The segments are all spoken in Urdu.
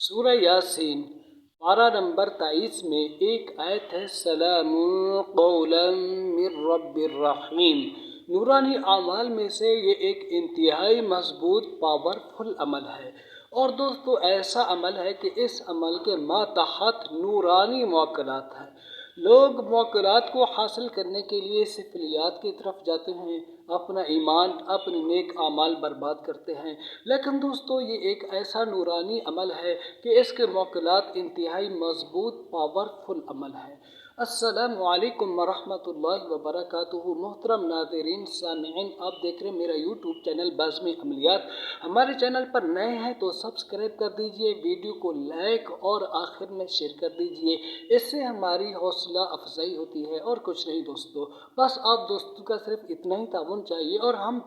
سورہ یاسین پارہ نمبر 23 میں ایک آیت ہے سلام قولا من رب الرحیم۔ نورانی اعمال میں سے یہ ایک انتہائی مضبوط پاورفل عمل ہے، اور دوستو ایسا عمل ہے کہ اس عمل کے ماتحت نورانی موکلات ہیں۔ لوگ موکلات کو حاصل کرنے کے لیے سفلیات کی طرف جاتے ہیں، اپنا ایمان اپنے نیک اعمال برباد کرتے ہیں، لیکن دوستو یہ ایک ایسا نورانی عمل ہے کہ اس کے موکلات انتہائی مضبوط پاورفل عمل ہے۔ السلام علیکم ورحمۃ اللہ وبرکاتہ۔ محترم ناظرین سامعین، آپ دیکھ رہے ہیں میرا یوٹیوب چینل بزم عملیات۔ ہمارے چینل پر نئے ہیں تو سبسکرائب کر دیجئے، ویڈیو کو لائک اور آخر میں شیئر کر دیجئے، اس سے ہماری حوصلہ افزائی ہوتی ہے اور کچھ نہیں دوستو، بس آپ دوستوں کا صرف اتنا ہی تعاون چاہیے اور ہم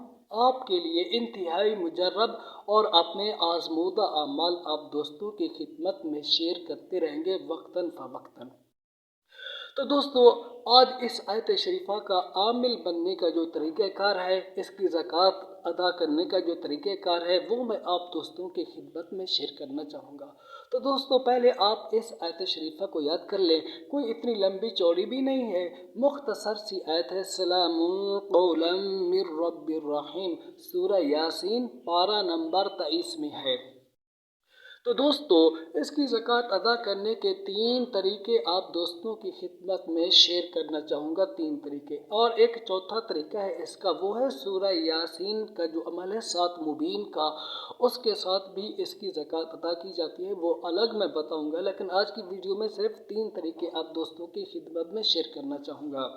آپ کے لیے انتہائی مجرب اور اپنے آزمودہ اعمال آپ دوستوں کی خدمت میں شیئر کرتے رہیں گے وقتاً فوقتاً۔ تو دوستو آج اس آیت شریفہ کا عامل بننے کا جو طریقہ کار ہے، اس کی زکوٰۃ ادا کرنے کا جو طریقہ کار ہے، وہ میں آپ دوستوں کی خدمت میں شیئر کرنا چاہوں گا۔ تو دوستو پہلے آپ اس آیت شریفہ کو یاد کر لیں، کوئی اتنی لمبی چوڑی بھی نہیں ہے، مختصر سی آیت ہے سلام قولا من رب الرحیم، سورہ یاسین پارہ نمبر 23 میں ہے۔ تو دوستو اس کی زکوٰۃ ادا کرنے کے 3 طریقے آپ دوستوں کی خدمت میں شیئر کرنا چاہوں گا، 3 طریقے، اور ایک چوتھا طریقہ ہے اس کا، وہ ہے سورہ یاسین کا جو عمل ہے 7 مبین کا، اس کے ساتھ بھی اس کی زکوٰۃ ادا کی جاتی ہے، وہ الگ میں بتاؤں گا، لیکن آج کی ویڈیو میں صرف 3 طریقے آپ دوستوں کی خدمت میں شیئر کرنا چاہوں گا۔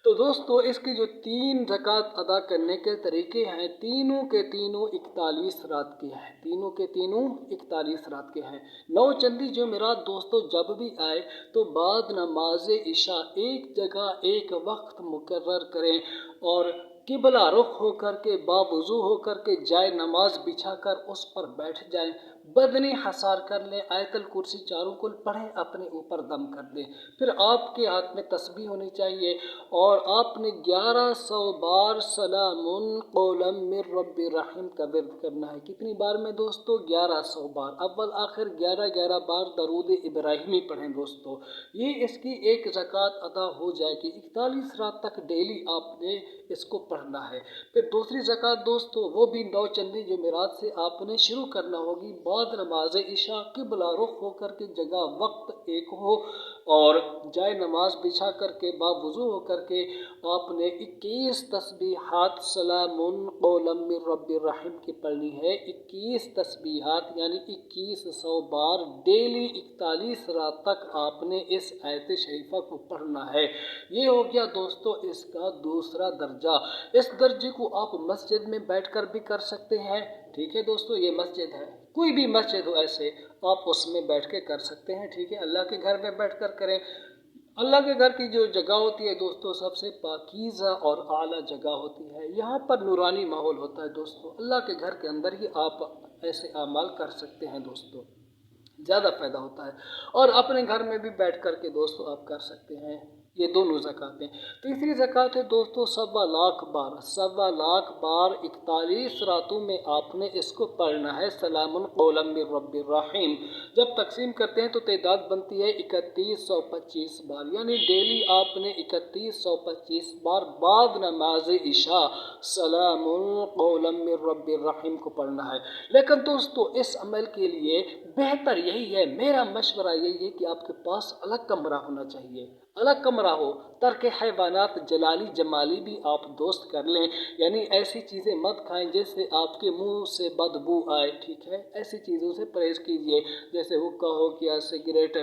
تو دوستو اس کی جو 3 زکوٰۃ ادا کرنے کے طریقے ہیں، تینوں کے تینوں 41 رات کے ہیں، تینوں کے تینوں 41 رات کے ہیں۔ نوچندی جمعرات دوستو جب بھی آئے تو بعد نماز عشاء ایک جگہ ایک وقت مقرر کریں اور قبلہ رخ ہو کر کے باوضو ہو کر کے جائے نماز بچھا کر اس پر بیٹھ جائیں، بدنی حصار کر لیں، آیت الکرسی چاروں کل پڑھیں، اپنے اوپر دم کر دیں، پھر آپ کے ہاتھ میں تسبیح ہونی چاہیے اور آپ نے 1100 بار سلام قولا من رب الرحیم کا ورد کرنا ہے۔ کتنی بار میں دوستو؟ 1100 بار، اول آخر 11 بار درود ابراہیمی پڑھیں دوستو، یہ اس کی ایک زکوٰۃ ادا ہو جائے گی۔ 41 رات تک ڈیلی آپ نے اس کو پڑھنا ہے۔ پھر دوسری زکوٰۃ دوستو وہ بھی نوچندی جمعرات سے آپ نے شروع کرنا ہوگی، بعد نماز عشاء قبلہ رخ ہو کر کے جگہ وقت ایک ہو اور جائے نماز بچھا کر کے باوضو ہو کر کے آپ نے 21 تسبیحات سلام قولا من رب الرحیم کی پڑھنی ہے، 21 تسبیحات یعنی 2100 بار ڈیلی 41 رات تک آپ نے اس آیت شریفہ کو پڑھنا ہے۔ یہ ہو گیا دوستو اس کا دوسرا درجہ۔ اس درجے کو آپ مسجد میں بیٹھ کر بھی کر سکتے ہیں، ٹھیک ہے دوستو، یہ مسجد ہے، کوئی بھی مسجد ہو ایسے آپ اس میں بیٹھ کے کر سکتے ہیں، ٹھیک ہے، اللہ کے گھر میں بیٹھ کر کریں۔ اللہ کے گھر کی جو جگہ ہوتی ہے دوستو سب سے پاکیزہ اور اعلیٰ جگہ ہوتی ہے، یہاں پر نورانی ماحول ہوتا ہے دوستو، اللہ کے گھر کے اندر ہی آپ ایسے اعمال کر سکتے ہیں دوستو، زیادہ فائدہ ہوتا ہے، اور اپنے گھر میں بھی بیٹھ کر کے دوستو آپ کر سکتے ہیں یہ دونوں زکوٰۃیں۔ تیسری زکوٰۃ ہے دوستو 1.25 بار، 1.25 بار 41 راتوں میں آپ نے اس کو پڑھنا ہے سلام قولا من رب الرحیم۔ جب تقسیم کرتے ہیں تو تعداد بنتی ہے 3125 بار، یعنی ڈیلی آپ نے 3125 بار بعد نماز عشاء سلام قولا من رب الرحیم کو پڑھنا ہے۔ لیکن دوستو اس عمل کے لیے بہتر یہی ہے، میرا مشورہ یہی ہے کہ آپ کے پاس الگ کمرہ ہونا چاہیے، الگ کمرہ ہو، ترک حیوانات جلالی جمالی بھی آپ دوست کر لیں، یعنی ایسی چیزیں مت کھائیں جس سے آپ کے منہ سے بدبو آئے، ٹھیک ہے، ایسی چیزوں سے پرہیز کیجئے، جیسے حقہ ہو گیا، سگریٹ،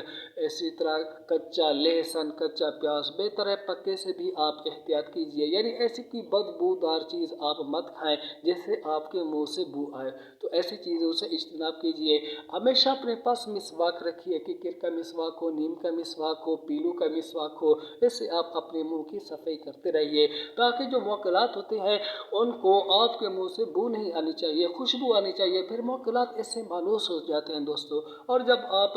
اسی طرح کچا لہسن، کچا پیاز، بہتر ہے پکے سے بھی آپ احتیاط کیجئے، یعنی ایسی کوئی بدبودار چیز آپ مت کھائیں جس سے آپ کے منہ سے بو آئے، تو ایسی چیزوں سے اجتناب کیجئے۔ ہمیشہ اپنے پاس مسواک رکھیے، ککر کا مسواک ہو، نیم کا مسواک ہو، پیلو کا مسواک ہو، اس سے آپ اپنے منہ کی صفائی کرتے رہیے تاکہ جو موکلات ہوتے ہیں ان کو آپ کے منہ سے بو نہیں آنی چاہیے، خوشبو آنی چاہیے، پھر موکلات اس سے مانوس ہو جاتے ہیں دوستو، اور جب آپ